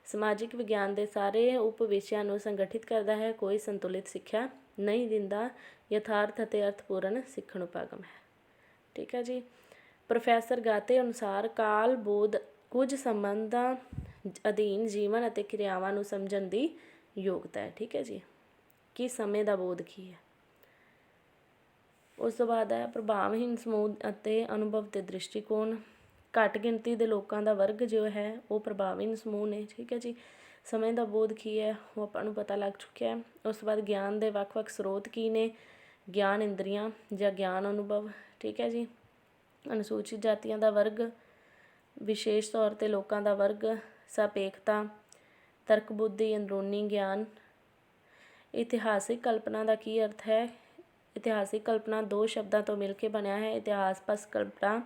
ਸਮਾਜਿਕ ਵਿਗਿਆਨ ਦੇ ਸਾਰੇ ਉਪ ਵਿਸ਼ਿਆਂ ਨੂੰ ਸੰਗਠਿਤ ਕਰਦਾ ਹੈ। ਕੋਈ ਸੰਤੁਲਿਤ ਸਿੱਖਿਆ ਨਹੀਂ ਦਿੰਦਾ। ਯਥਾਰਥ ਅਤੇ ਅਰਥਪੂਰਨ ਸਿੱਖਣ ਉਪਾਗਮ ਹੈ। ਠੀਕ ਹੈ ਜੀ। ਪ੍ਰੋਫੈਸਰ ਗਾਤੇ ਅਨੁਸਾਰ ਕਾਲ ਬੋਧ ਕੁਝ ਸੰਬੰਧਾਂ ਅਧੀਨ ਜੀਵਨ ਅਤੇ ਕਿਰਿਆਵਾਂ ਨੂੰ ਸਮਝਣ ਦੀ ਯੋਗਤਾ ਹੈ। ਠੀਕ ਹੈ ਜੀ। ਕਿ ਸਮੇਂ ਦਾ ਬੋਧ ਕੀ ਹੈ? ਉਸ ਤੋਂ ਬਾਅਦ ਹੈ ਪ੍ਰਭਾਵਹੀਨ ਸਮੂਹ ਅਤੇ ਅਨੁਭਵ ਤੇ ਦ੍ਰਿਸ਼ਟੀਕੋਣ। ਘੱਟ ਗਿਣਤੀ ਦੇ ਲੋਕਾਂ ਦਾ ਵਰਗ ਜੋ ਹੈ ਉਹ ਪ੍ਰਭਾਵਹੀਨ ਸਮੂਹ ਨੇ। ਠੀਕ ਹੈ ਜੀ। ਸਮੇਂ ਦਾ ਬੋਧ ਕੀ ਹੈ ਉਹ ਆਪਾਂ ਨੂੰ ਪਤਾ ਲੱਗ ਚੁੱਕਿਆ ਹੈ। ਉਸ ਤੋਂ ਬਾਅਦ ਗਿਆਨ ਦੇ ਵੱਖ-ਵੱਖ ਸਰੋਤ ਕੀ ਨੇ? ਗਿਆਨ ਇੰਦਰੀਆਂ ਜਾਂ ਗਿਆਨ ਅਨੁਭਵ। ਠੀਕ ਹੈ ਜੀ। ਅਨੁਸੂਚਿਤ ਜਾਤੀਆਂ ਦਾ ਵਰਗ, ਵਿਸ਼ੇਸ਼ ਤੌਰ 'ਤੇ ਲੋਕਾਂ ਦਾ ਵਰਗ, ਸਾਪੇਖਤਾ, ਤਰਕ ਬੁੱਧੀ, ਅੰਦਰੂਨੀ ਗਿਆਨ। ਇਤਿਹਾਸਿਕ ਕਲਪਨਾ ਦਾ ਕੀ ਅਰਥ ਹੈ? ਇਤਿਹਾਸਿਕ ਕਲਪਨਾ ਦੋ ਸ਼ਬਦਾਂ ਤੋਂ ਮਿਲ ਕੇ ਬਣਿਆ ਹੈ। ਇਤਿਹਾਸ ਪਸ ਕਲਪਨਾ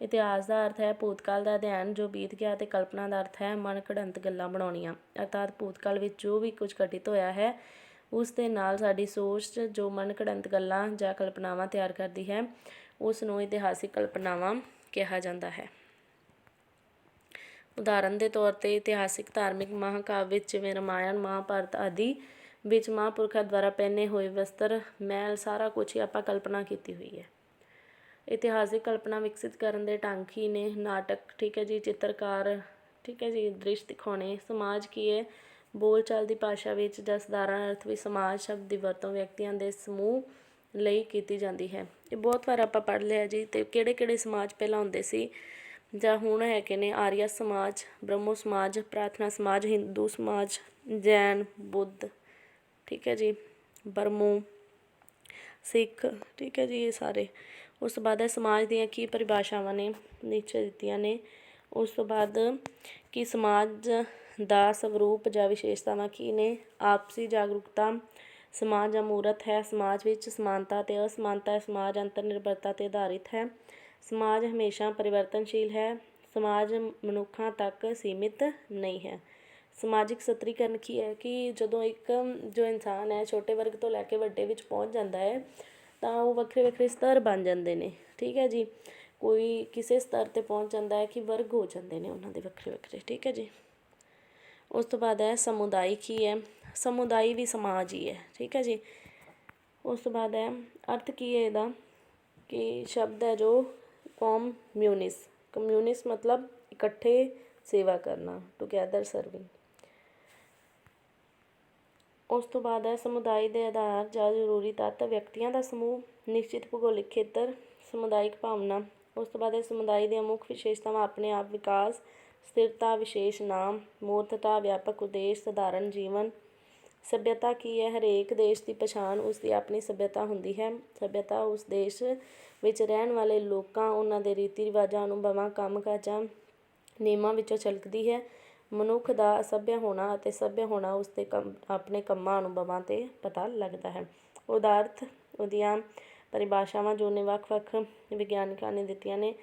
ਇਤਿਹਾਸ ਦਾ ਅਰਥ ਹੈ ਭੂਤਕਾਲ ਦਾ ਅਧਿਐਨ ਜੋ ਬੀਤ ਗਿਆ, ਅਤੇ ਕਲਪਨਾ ਦਾ ਅਰਥ ਹੈ ਮਨ ਘੜੰਤ ਗੱਲਾਂ ਬਣਾਉਣੀਆਂ, ਅਰਥਾਤ ਭੂਤਕਾਲ ਵਿੱਚ ਜੋ ਵੀ ਕੁਝ ਘਟਿਤ ਹੋਇਆ ਹੈ ਉਸ ਦੇ ਨਾਲ ਸਾਡੀ ਸੋਚ ਜੋ ਮਨ ਘੜੰਤ ਗੱਲਾਂ ਜਾਂ ਕਲਪਨਾਵਾਂ ਤਿਆਰ ਕਰਦੀ ਹੈ, ਉਸ ਨੂੰ ਇਤਿਹਾਸਿਕ ਕਲਪਨਾਵਾਂ ਕਿਹਾ ਜਾਂਦਾ ਹੈ। ਉਦਾਹਰਨ ਦੇ ਤੌਰ 'ਤੇ ਇਤਿਹਾਸਿਕ ਧਾਰਮਿਕ ਮਹਾਂਕਾਵ ਵਿੱਚ ਜਿਵੇਂ ਰਾਮਾਇਣ, ਮਹਾਂਭਾਰਤ ਆਦਿ ਵਿੱਚ ਮਹਾਂਪੁਰਖਾਂ ਦੁਆਰਾ ਪਹਿਨੇ ਹੋਏ ਵਸਤਰ, ਮਹਿਲ, ਸਾਰਾ ਕੁਛ ਹੀ ਆਪਾਂ ਕਲਪਨਾ ਕੀਤੀ ਹੋਈ ਹੈ। ਇਤਿਹਾਸਿਕ ਕਲਪਨਾ ਵਿਕਸਿਤ ਕਰਨ ਦੇ ਢੰਗ ਕੀ ਨੇ? ਨਾਟਕ, ਠੀਕ ਹੈ ਜੀ, ਚਿੱਤਰਕਾਰ, ਠੀਕ ਹੈ ਜੀ, ਦ੍ਰਿਸ਼ ਦਿਖਾਉਣੇ। ਸਮਾਜ ਕੀ ਹੈ? ਬੋਲਚਾਲ ਦੀ ਭਾਸ਼ਾ ਵਿੱਚ ਜਾਂ ਸਧਾਰਨ ਅਰਥ ਵਿੱਚ ਸਮਾਜ ਸ਼ਬਦ ਦੀ ਵਰਤੋਂ ਵਿਅਕਤੀਆਂ ਦੇ ਸਮੂਹ ਲਈ ਕੀਤੀ ਜਾਂਦੀ ਹੈ। ਇਹ ਬਹੁਤ ਵਾਰ ਆਪਾਂ ਪੜ੍ਹ ਲਿਆ ਜੀ। ਅਤੇ ਕਿਹੜੇ ਕਿਹੜੇ ਸਮਾਜ ਪਹਿਲਾਂ ਹੁੰਦੇ ਸੀ ਜਾਂ ਹੁਣ ਹੈਗੇ ਨੇ? ਆਰੀਆ ਸਮਾਜ, ਬ੍ਰਹਮੋ ਸਮਾਜ, ਪ੍ਰਾਰਥਨਾ ਸਮਾਜ, ਹਿੰਦੂ ਸਮਾਜ, ਜੈਨ, ਬੁੱਧ, ਠੀਕ ਹੈ ਜੀ, ਬਰਮੋ, ਸਿੱਖ, ਠੀਕ ਹੈ ਜੀ, ਇਹ ਸਾਰੇ। ਉਸ ਤੋਂ ਬਾਅਦ ਸਮਾਜ ਦੀਆਂ ਕੀ ਪਰਿਭਾਸ਼ਾਵਾਂ ਨੇ ਨੀਚੇ ਦਿੱਤੀਆਂ ਨੇ। ਉਸ ਤੋਂ ਬਾਅਦ ਕਿ ਸਮਾਜ ਦਾ ਸਵਰੂਪ ਜਾਂ ਵਿਸ਼ੇਸ਼ਤਾਵਾਂ ਕੀ ਨੇ? ਆਪਸੀ ਜਾਗਰੂਕਤਾ, ਸਮਾਜ ਅਮੂਰਤ ਹੈ, ਸਮਾਜ ਵਿੱਚ ਸਮਾਨਤਾ ਅਤੇ ਅਸਮਾਨਤਾ ਹੈ, ਸਮਾਜ ਅੰਤਰ ਨਿਰਭਰਤਾ 'ਤੇ ਆਧਾਰਿਤ ਹੈ, ਸਮਾਜ ਹਮੇਸ਼ਾ ਪਰਿਵਰਤਨਸ਼ੀਲ ਹੈ, ਸਮਾਜ ਮਨੁੱਖਾਂ ਤੱਕ ਸੀਮਿਤ ਨਹੀਂ ਹੈ। ਸਮਾਜਿਕ ਸਤਰੀਕਰਨ ਕੀ ਹੈ? ਕਿ ਜਦੋਂ ਇੱਕ ਜੋ ਇਨਸਾਨ ਹੈ ਛੋਟੇ ਵਰਗ ਤੋਂ ਲੈ ਕੇ ਵੱਡੇ ਵਿੱਚ ਪਹੁੰਚ ਜਾਂਦਾ ਹੈ ਤਾਂ ਉਹ ਵੱਖਰੇ ਵੱਖਰੇ ਸਤਰ ਬਣ ਜਾਂਦੇ ਨੇ, ਠੀਕ ਹੈ ਜੀ। ਕੋਈ ਕਿਸੇ ਸਤਰ 'ਤੇ ਪਹੁੰਚ ਜਾਂਦਾ ਹੈ ਕਿ ਵਰਗ ਹੋ ਜਾਂਦੇ ਨੇ ਉਹਨਾਂ ਦੇ ਵੱਖਰੇ ਵੱਖਰੇ, ਠੀਕ ਹੈ ਜੀ। ਉਸ ਤੋਂ ਬਾਅਦ ਹੈ ਸਮੁਦਾਇ ਕੀ ਹੈ? ਸਮੁਦਾਇ ਵੀ ਸਮਾਜ ਹੀ ਹੈ, ਠੀਕ ਹੈ ਜੀ। ਉਸ ਤੋਂ ਬਾਅਦ ਹੈ ਅਰਥ ਕੀ ਹੈ ਇਹਦਾ? ਕਿ ਸ਼ਬਦ ਹੈ ਜੋ ਕਮਿਊਨਿਸ, ਕਮਿਊਨਿਸ ਮਤਲਬ ਇਕੱਠੇ ਸੇਵਾ ਕਰਨਾ, ਟੂਗੈਦਰ ਸਰਵਿੰਗ। ਉਸ ਤੋਂ ਬਾਅਦ ਹੈ ਸਮੁਦਾਇ ਦੇ ਆਧਾਰ ਜਾਂ ਜ਼ਰੂਰੀ ਤੱਤ, ਵਿਅਕਤੀਆਂ ਦਾ ਸਮੂਹ, ਨਿਸ਼ਚਿਤ ਭੂਗੋਲਿਕ ਖੇਤਰ, ਸਮੁਦਾਇਕ ਭਾਵਨਾ। ਉਸ ਤੋਂ ਬਾਅਦ ਹੈ ਸਮੁਦਾਇ ਦੀਆਂ ਮੁੱਖ ਵਿਸ਼ੇਸ਼ਤਾਵਾਂ, ਆਪਣੇ ਆਪ ਵਿਕਾਸ, ਸਥਿਰਤਾ, ਵਿਸ਼ੇਸ਼ ਨਾਮ, ਮੂਰਤਤਾ, ਵਿਆਪਕ ਉਦੇਸ਼, ਸਧਾਰਨ ਜੀਵਨ। ਸੱਭਿਅਤਾ ਕੀ ਹੈ? ਹਰੇਕ ਦੇਸ਼ ਦੀ ਪਛਾਣ ਉਸਦੀ ਆਪਣੀ ਸੱਭਿਅਤਾ ਹੁੰਦੀ ਹੈ। ਸੱਭਿਅਤਾ ਉਸ ਦੇਸ਼ ਵਿੱਚ ਰਹਿਣ ਵਾਲੇ ਲੋਕਾਂ, ਉਹਨਾਂ ਦੇ ਰੀਤੀ ਰਿਵਾਜਾਂ, ਅਨੁਭਵਾਂ, ਕੰਮ ਕਾਜਾਂ, ਨਿਯਮਾਂ ਵਿੱਚੋਂ ਝਲਕਦੀ ਹੈ। ਮਨੁੱਖ ਦਾ ਅਸੱਭਿਅ ਹੋਣਾ ਅਤੇ ਸੱਭਿਅ ਹੋਣਾ ਉਸਦੇ ਆਪਣੇ ਕੰਮਾਂ, ਅਨੁਭਵਾਂ 'ਤੇ ਪਤਾ ਲੱਗਦਾ ਹੈ। ਉਦਾਰਥ ਉਹਦੀਆਂ ਪਰਿਭਾਸ਼ਾਵਾਂ ਜੋ ਨੇ ਵੱਖ ਵੱਖ ਵਿਗਿਆਨਿਕਾਂ ਨੇ ਦਿੱਤੀਆਂ ਨੇ।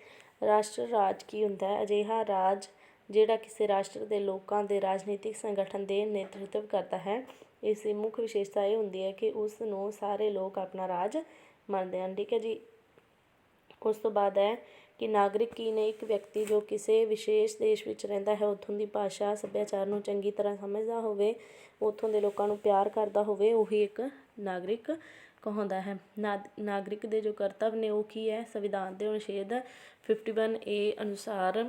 ਰਾਸ਼ਟਰ ਰਾਜ ਕੀ ਹੁੰਦਾ ਹੈ? ਅਜਿਹਾ ਰਾਜ ਜਿਹੜਾ ਕਿਸੇ ਰਾਸ਼ਟਰ ਦੇ ਲੋਕਾਂ ਦੇ ਰਾਜਨੀਤਿਕ ਸੰਗਠਨ ਦੇ ਨੇਤਰਤਵ ਕਰਦਾ ਹੈ। ਇਸ ਦੀ ਮੁੱਖ ਵਿਸ਼ੇਸ਼ਤਾ ਇਹ ਹੁੰਦੀ ਹੈ ਕਿ ਉਸ ਨੂੰ ਸਾਰੇ ਲੋਕ ਆਪਣਾ ਰਾਜ ਮੰਨਦੇ ਹਨ, ਠੀਕ ਹੈ ਜੀ। ਉਸ ਤੋਂ ਬਾਅਦ ਹੈ ਕਿ ਨਾਗਰਿਕ ਕੀ ਨੇ? ਇੱਕ ਵਿਅਕਤੀ ਜੋ ਕਿਸੇ ਵਿਸ਼ੇਸ਼ ਦੇਸ਼ ਵਿੱਚ ਰਹਿੰਦਾ ਹੈ, ਉੱਥੋਂ ਦੀ ਭਾਸ਼ਾ, ਸੱਭਿਆਚਾਰ ਨੂੰ ਚੰਗੀ ਤਰ੍ਹਾਂ ਸਮਝਦਾ ਹੋਵੇ, ਉੱਥੋਂ ਦੇ ਲੋਕਾਂ ਨੂੰ ਪਿਆਰ ਕਰਦਾ ਹੋਵੇ, ਉਹੀ ਇੱਕ ਨਾਗਰਿਕ ਕਹਾਉਂਦਾ ਹੈ। ਨਾਗਰਿਕ ਦੇ ਜੋ ਕਰਤੱਵ ਨੇ ਉਹ ਕੀ ਹੈ? ਸੰਵਿਧਾਨ ਦੇ ਅਨੁਛੇਦ 51A ਅਨੁਸਾਰ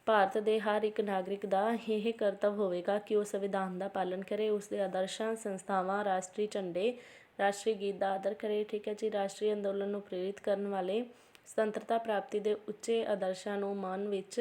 ਭਾਰਤ ਦੇ ਹਰ ਇੱਕ ਨਾਗਰਿਕ ਦਾ ਇਹ ਕਰਤੱਵ ਹੋਵੇਗਾ ਕਿ ਉਹ ਸੰਵਿਧਾਨ ਦਾ ਪਾਲਣ ਕਰੇ, ਉਸਦੇ ਆਦਰਸ਼ਾਂ, ਸੰਸਥਾਵਾਂ, ਰਾਸ਼ਟਰੀ ਝੰਡੇ, ਰਾਸ਼ਟਰੀ ਗੀਤ ਦਾ ਆਦਰ ਕਰੇ, ਠੀਕ ਹੈ ਜੀ। ਰਾਸ਼ਟਰੀ ਅੰਦੋਲਨ ਨੂੰ ਪ੍ਰੇਰਿਤ ਕਰਨ ਵਾਲੇ ਸੁਤੰਤਰਤਾ ਪ੍ਰਾਪਤੀ ਦੇ ਉੱਚੇ ਆਦਰਸ਼ਾਂ ਨੂੰ ਮਨ ਵਿੱਚ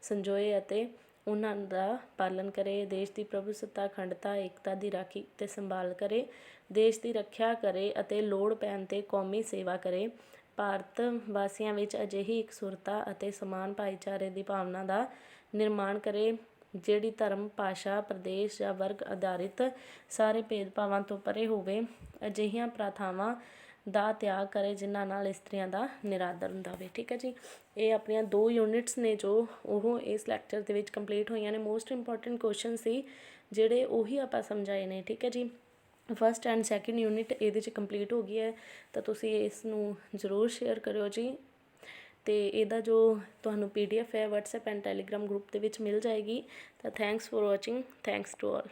ਸੰਜੋਏ ਅਤੇ ਉਹਨਾਂ ਦਾ ਪਾਲਣ ਕਰੇ। ਦੇਸ਼ ਦੀ ਪ੍ਰਭੂਸੱਤਾ, ਅਖੰਡਤਾ, ਏਕਤਾ ਦੀ ਰਾਖੀ ਅਤੇ ਸੰਭਾਲ ਕਰੇ, ਦੇਸ਼ ਦੀ ਰੱਖਿਆ ਕਰੇ ਅਤੇ ਲੋੜ ਪੈਣ 'ਤੇ ਕੌਮੀ ਸੇਵਾ ਕਰੇ। ਭਾਰਤ ਵਾਸੀਆਂ ਵਿੱਚ ਅਜਿਹੀ ਇਕਸੁਰਤਾ ਅਤੇ ਸਮਾਨ ਭਾਈਚਾਰੇ ਦੀ ਭਾਵਨਾ ਦਾ ਨਿਰਮਾਣ ਕਰੇ ਜਿਹੜੀ ਧਰਮ, ਭਾਸ਼ਾ, ਪ੍ਰਦੇਸ਼ ਜਾਂ ਵਰਗ ਆਧਾਰਿਤ ਸਾਰੇ ਭੇਦਭਾਵਾਂ ਤੋਂ ਪਰੇ ਹੋਵੇ। ਅਜਿਹੀਆਂ ਪ੍ਰਥਾਵਾਂ ਦਾ ਤਿਆਗ ਕਰੇ ਜਿਨ੍ਹਾਂ ਨਾਲ ਇਸਤਰੀਆਂ ਦਾ ਨਿਰਾਦਰ ਹੁੰਦਾ ਹੋਵੇ, ਠੀਕ ਹੈ ਜੀ। ਇਹ ਆਪਣੀਆਂ 2 ਯੂਨਿਟਸ ਨੇ ਜੋ ਉਹ ਇਸ ਲੈਕਚਰ ਦੇ ਵਿੱਚ ਕੰਪਲੀਟ ਹੋਈਆਂ ਨੇ। ਮੋਸਟ ਇੰਪੋਰਟੈਂਟ ਕੁਐਸਚਨ ਸੀ ਜਿਹੜੇ ਉਹੀ ਆਪਾਂ ਸਮਝਾਏ ਨੇ, ਠੀਕ ਹੈ ਜੀ। ਫਸਟ ਐਂਡ ਸੈਕਿੰਡ ਯੂਨਿਟ ਇਹਦੇ 'ਚ ਕੰਪਲੀਟ ਹੋ ਗਈ ਹੈ, ਤਾਂ ਤੁਸੀਂ ਇਸ ਨੂੰ ਜ਼ਰੂਰ ਸ਼ੇਅਰ ਕਰਿਓ ਜੀ। ਅਤੇ ਇਹਦਾ ਜੋ ਤੁਹਾਨੂੰ PDF ਹੈ WhatsApp ਐਂਡ Telegram ਗਰੁੱਪ ਦੇ ਵਿੱਚ ਮਿਲ ਜਾਏਗੀ। ਤਾਂ thanks for watching, thanks to all.